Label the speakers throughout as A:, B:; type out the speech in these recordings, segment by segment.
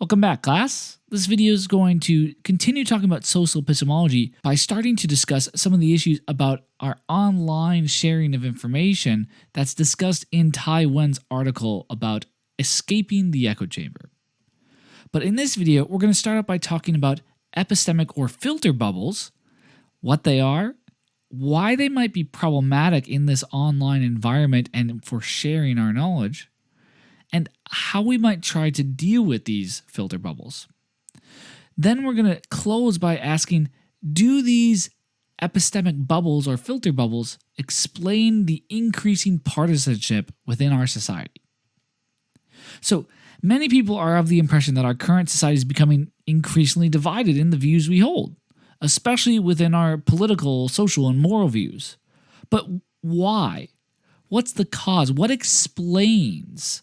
A: Welcome back, class. This video is going to continue talking about social epistemology by starting to discuss some of the issues about our online sharing of information that's discussed in Tai Wen's article about escaping the echo chamber. But in this video, we're going to start out by talking about epistemic or filter bubbles, what they are, why they might be problematic in this online environment and for sharing our knowledge, and how we might try to deal with these filter bubbles. Then we're going to close by asking, do these epistemic bubbles or filter bubbles explain the increasing partisanship within our society? So many people are of the impression that our current society is becoming increasingly divided in the views we hold, especially within our political, social, and moral views. But why? What's the cause? What explains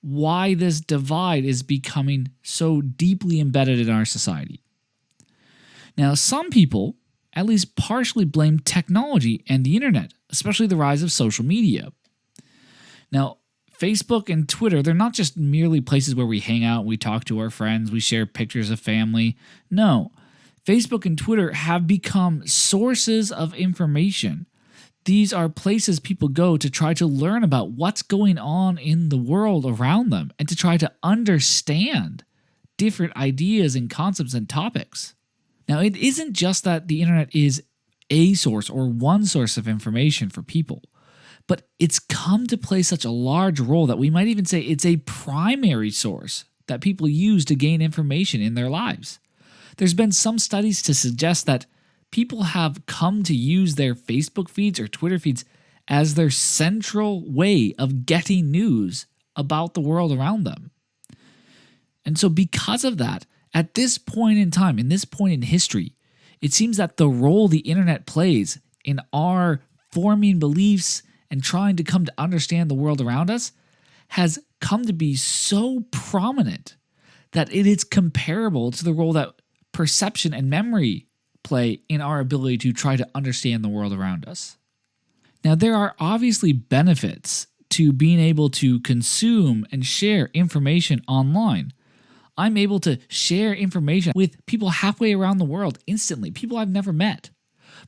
A: why this divide is becoming so deeply embedded in our society? Now, some people at least partially blame technology and the internet, especially the rise of social media. Now, Facebook and Twitter, they're not just merely places where we hang out, we talk to our friends, we share pictures of family. No, Facebook and Twitter have become sources of information. These are places people go to try to learn about what's going on in the world around them and to try to understand different ideas and concepts and topics. Now, it isn't just that the internet is a source or one source of information for people, but it's come to play such a large role that we might even say it's a primary source that people use to gain information in their lives. There's been some studies to suggest that people have come to use their Facebook feeds or Twitter feeds as their central way of getting news about the world around them. And so because of that, at this point in time, in this point in history, it seems that the role the internet plays in our forming beliefs and trying to come to understand the world around us has come to be so prominent that it is comparable to the role that perception and memory play in our ability to try to understand the world around us. Now, there are obviously benefits to being able to consume and share information online. I'm able to share information with people halfway around the world instantly, people I've never met.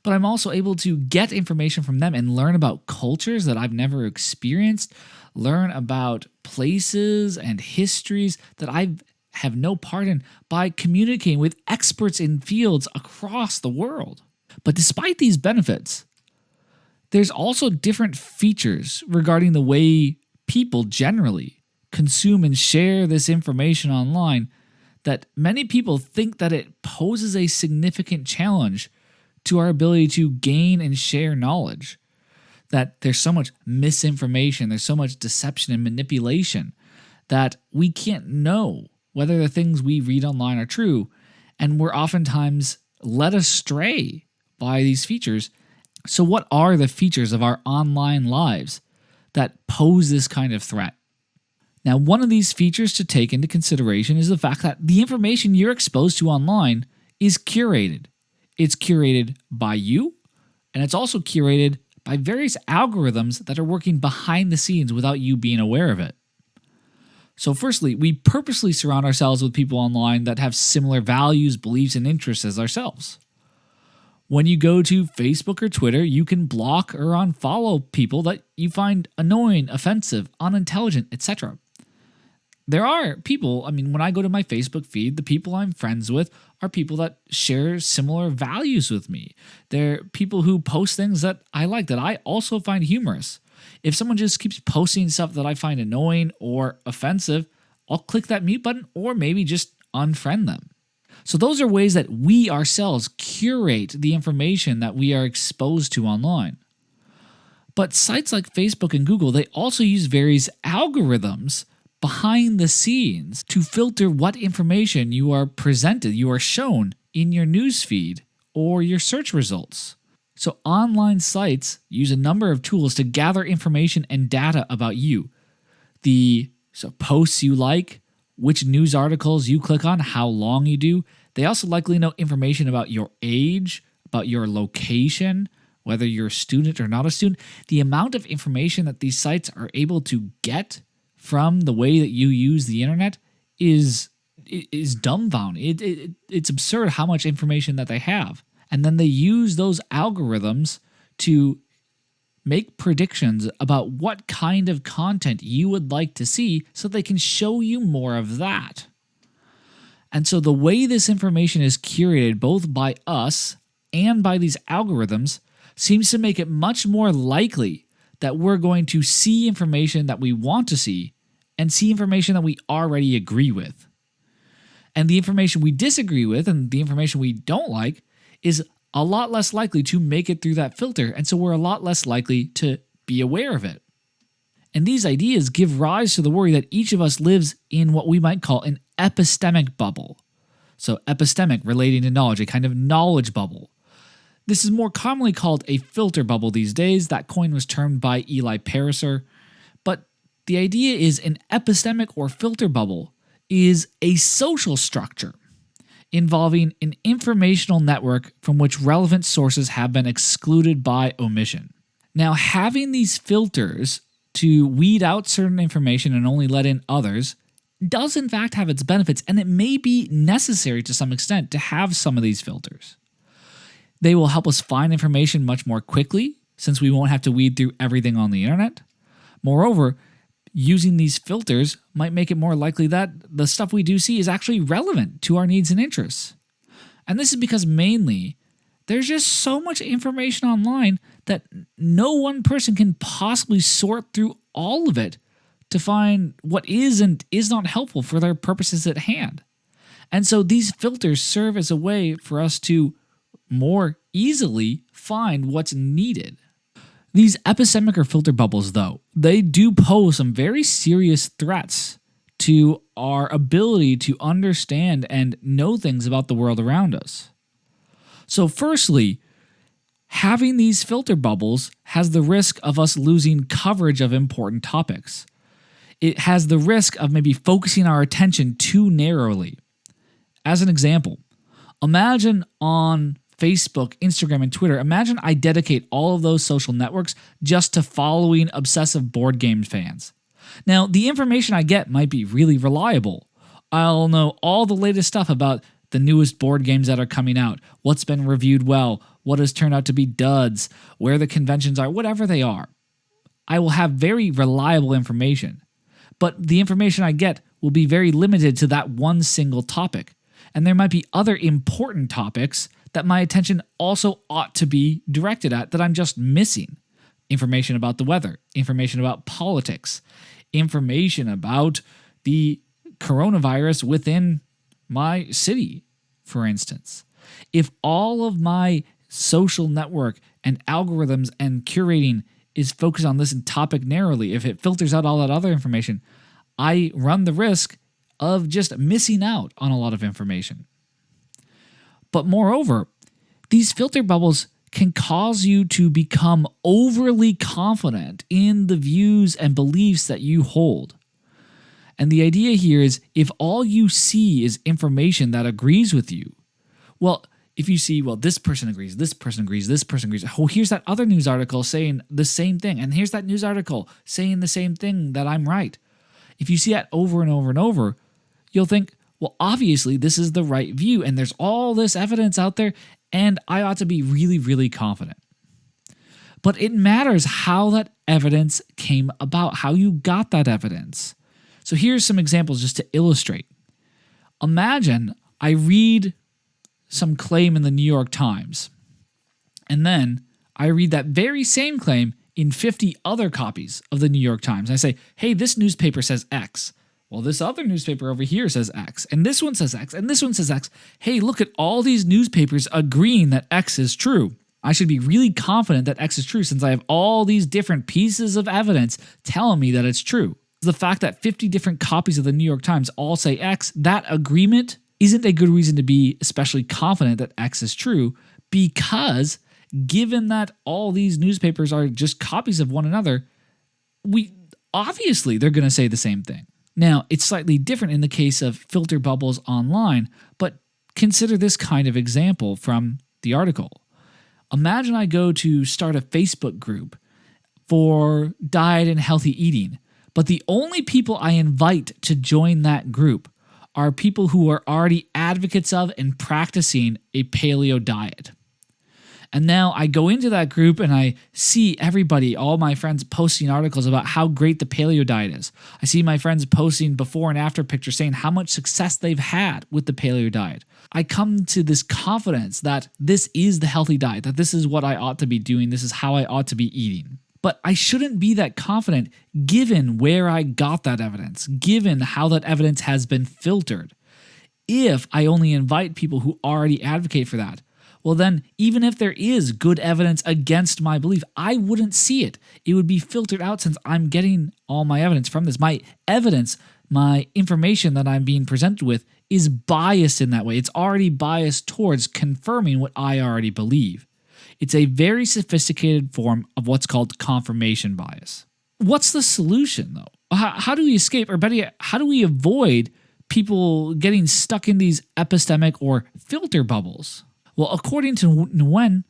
A: But I'm also able to get information from them and learn about cultures that I've never experienced, learn about places and histories that I have no part in by communicating with experts in fields across the world. But despite these benefits, there's also different features regarding the way people generally consume and share this information online that many people think that it poses a significant challenge to our ability to gain and share knowledge. That there's so much misinformation, there's so much deception and manipulation that we can't know whether the things we read online are true, and we're oftentimes led astray by these features. So what are the features of our online lives that pose this kind of threat? Now, one of these features to take into consideration is the fact that the information you're exposed to online is curated. It's curated by you, and it's also curated by various algorithms that are working behind the scenes without you being aware of it. So firstly, we purposely surround ourselves with people online that have similar values, beliefs, and interests as ourselves. When you go to Facebook or Twitter, you can block or unfollow people that you find annoying, offensive, unintelligent, etc. There are people, when I go to my Facebook feed, the people I'm friends with are people that share similar values with me. They're people who post things that I like, that I also find humorous. If someone just keeps posting stuff that I find annoying or offensive, I'll click that mute button or maybe just unfriend them. So those are ways that we ourselves curate the information that we are exposed to online. But sites like Facebook and Google, they also use various algorithms behind the scenes to filter what information you are presented, you are shown in your newsfeed or your search results. So online sites use a number of tools to gather information and data about you. The posts you like, which news articles you click on, how long you do. They also likely know information about your age, about your location, whether you're a student or not a student. The amount of information that these sites are able to get from the way that you use the internet is is dumbfounding. It's absurd how much information that they have. And then they use those algorithms to make predictions about what kind of content you would like to see so they can show you more of that. And so the way this information is curated both by us and by these algorithms seems to make it much more likely that we're going to see information that we want to see and see information that we already agree with. And the information we disagree with and the information we don't like is a lot less likely to make it through that filter, and so we're a lot less likely to be aware of it. And these ideas give rise to the worry that each of us lives in what we might call an epistemic bubble. So epistemic relating to knowledge, a kind of knowledge bubble. This is more commonly called a filter bubble these days. That coin was termed by Eli Pariser. But the idea is an epistemic or filter bubble is a social structure involving an informational network from which relevant sources have been excluded by omission. Now, having these filters to weed out certain information and only let in others does in fact have its benefits, and it may be necessary to some extent to have some of these filters. They will help us find information much more quickly, since we won't have to weed through everything on the internet. Moreover, using these filters might make it more likely that the stuff we do see is actually relevant to our needs and interests. And this is because mainly there's just so much information online that no one person can possibly sort through all of it to find what is and is not helpful for their purposes at hand. And so these filters serve as a way for us to more easily find what's needed. These epistemic or filter bubbles, though, they do pose some very serious threats to our ability to understand and know things about the world around us. So firstly, having these filter bubbles has the risk of us losing coverage of important topics. It has the risk of maybe focusing our attention too narrowly. As an example, imagine on Facebook, Instagram, and Twitter, imagine I dedicate all of those social networks just to following obsessive board game fans. Now, the information I get might be really reliable. I'll know all the latest stuff about the newest board games that are coming out, what's been reviewed well, what has turned out to be duds, where the conventions are, whatever they are. I will have very reliable information, but the information I get will be very limited to that one single topic. And there might be other important topics that my attention also ought to be directed at that I'm just missing. Information about the weather, information about politics, information about the coronavirus within my city, for instance. If all of my social network and algorithms and curating is focused on this topic narrowly, if it filters out all that other information, I run the risk of just missing out on a lot of information. But moreover, these filter bubbles can cause you to become overly confident in the views and beliefs that you hold. And the idea here is if all you see is information that agrees with you, well, if you see, well, this person agrees, this person agrees, this person agrees, oh, here's that other news article saying the same thing, and here's that news article saying the same thing that I'm right. If you see that over and over and over, you'll think, well, obviously this is the right view, and there's all this evidence out there, and I ought to be really, really confident. But it matters how that evidence came about, how you got that evidence. So here's some examples just to illustrate. Imagine I read some claim in the New York Times, and then I read that very same claim in 50 other copies of the New York Times. And I say, hey, this newspaper says X. Well, this other newspaper over here says X, and this one says X, and this one says X. Hey, look at all these newspapers agreeing that X is true. I should be really confident that X is true since I have all these different pieces of evidence telling me that it's true. The fact that 50 different copies of the New York Times all say X, that agreement isn't a good reason to be especially confident that X is true, because given that all these newspapers are just copies of one another, obviously they're going to say the same thing. Now, it's slightly different in the case of filter bubbles online, but consider this kind of example from the article. Imagine I go to start a Facebook group for diet and healthy eating, but the only people I invite to join that group are people who are already advocates of and practicing a paleo diet. And now I go into that group and I see everybody, all my friends posting articles about how great the paleo diet is. I see my friends posting before and after pictures saying how much success they've had with the paleo diet. I come to this confidence that this is the healthy diet, that this is what I ought to be doing, this is how I ought to be eating. But I shouldn't be that confident given where I got that evidence, given how that evidence has been filtered. If I only invite people who already advocate for that, well then, even if there is good evidence against my belief, I wouldn't see it. It would be filtered out since I'm getting all my evidence from this. My evidence, my information that I'm being presented with is biased in that way. It's already biased towards confirming what I already believe. It's a very sophisticated form of what's called confirmation bias. What's the solution, though? How do we escape, or better yet, how do we avoid people getting stuck in these epistemic or filter bubbles? Well, according to Nguyen,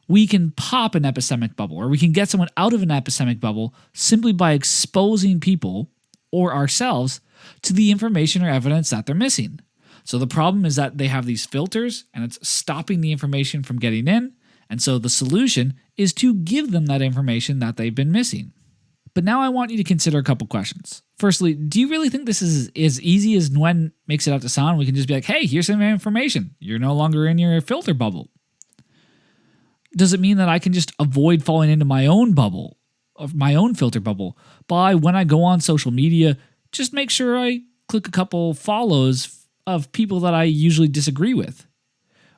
A: we can pop an epistemic bubble, or we can get someone out of an epistemic bubble simply by exposing people or ourselves to the information or evidence that they're missing. So the problem is that they have these filters and it's stopping the information from getting in. And so the solution is to give them that information that they've been missing. But now I want you to consider a couple questions. Firstly, do you really think this is as easy as Nguyen makes it out to sound? We can just be like, hey, here's some information. You're no longer in your filter bubble. Does it mean that I can just avoid falling into my own bubble, of my own filter bubble, by when I go on social media, just make sure I click a couple follows of people that I usually disagree with?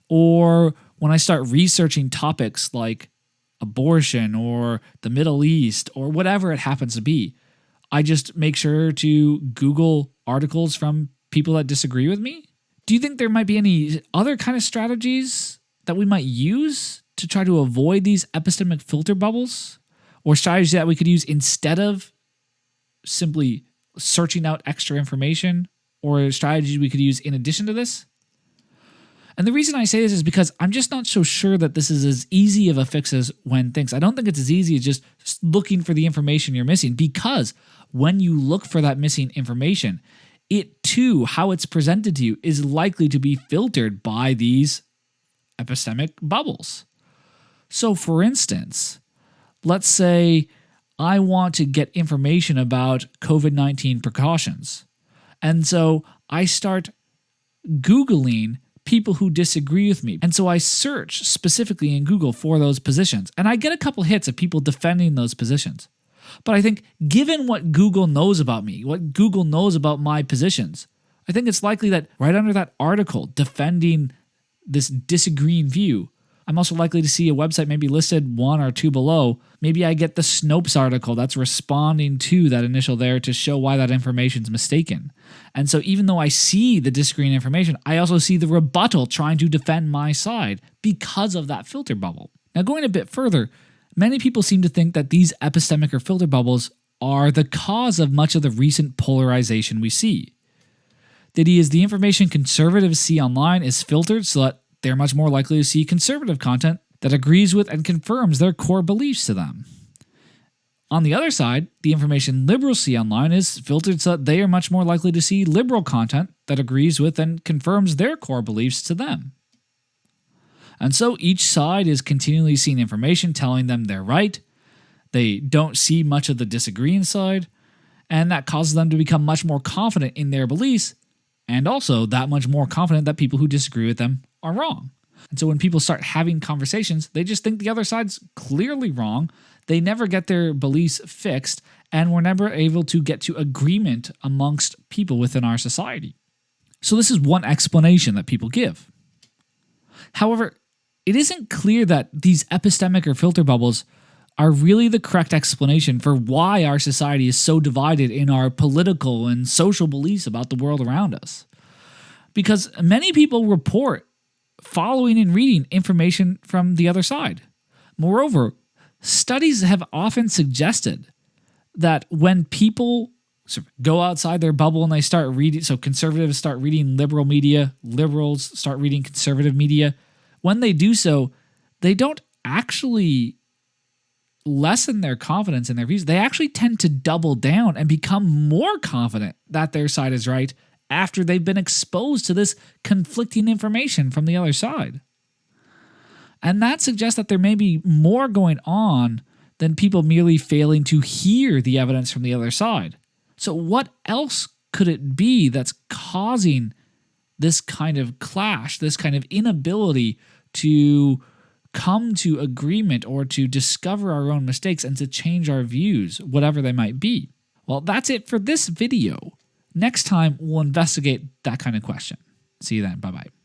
A: Or when I start researching topics like abortion or the Middle East or whatever it happens to be, I just make sure to Google articles from people that disagree with me? Do you think there might be any other kind of strategies that we might use to try to avoid these epistemic filter bubbles? Or strategies that we could use instead of simply searching out extra information? Or strategies we could use in addition to this? And the reason I say this is because I'm just not so sure that this is as easy of a fix as Nguyen thinks. I don't think it's as easy as just looking for the information you're missing, because when you look for that missing information, it too, how it's presented to you, is likely to be filtered by these epistemic bubbles. So for instance, let's say I want to get information about COVID-19 precautions. And so I start Googling people who disagree with me. And so I search specifically in Google for those positions. And I get a couple hits of people defending those positions. But I think given what Google knows about me, what Google knows about my positions, I think it's likely that right under that article defending this disagreeing view, I'm also likely to see a website maybe listed one or two below. Maybe I get the Snopes article that's responding to that initial there to show why that information is mistaken. And so even though I see the disagreeing information, I also see the rebuttal trying to defend my side because of that filter bubble. Now, going a bit further, many people seem to think that these epistemic or filter bubbles are the cause of much of the recent polarization we see. That is, the information conservatives see online is filtered so that they're much more likely to see conservative content that agrees with and confirms their core beliefs to them. On the other side, the information liberals see online is filtered so that they are much more likely to see liberal content that agrees with and confirms their core beliefs to them. And so each side is continually seeing information telling them they're right. They don't see much of the disagreeing side, and that causes them to become much more confident in their beliefs, and also that much more confident that people who disagree with them are wrong. And so when people start having conversations, they just think the other side's clearly wrong. They never get their beliefs fixed, and we're never able to get to agreement amongst people within our society. So this is one explanation that people give. However, it isn't clear that these epistemic or filter bubbles are really the correct explanation for why our society is so divided in our political and social beliefs about the world around us. Because many people report following and reading information from the other side. Moreover, studies have often suggested that when people sort of go outside their bubble and they start reading, so conservatives start reading liberal media, liberals start reading conservative media, when they do so, they don't actually lessen their confidence in their views. They actually tend to double down and become more confident that their side is right after they've been exposed to this conflicting information from the other side. And that suggests that there may be more going on than people merely failing to hear the evidence from the other side. So what else could it be that's causing this kind of clash, this kind of inability to come to agreement or to discover our own mistakes and to change our views, whatever they might be? Well, that's it for this video. Next time, we'll investigate that kind of question. See you then. Bye-bye.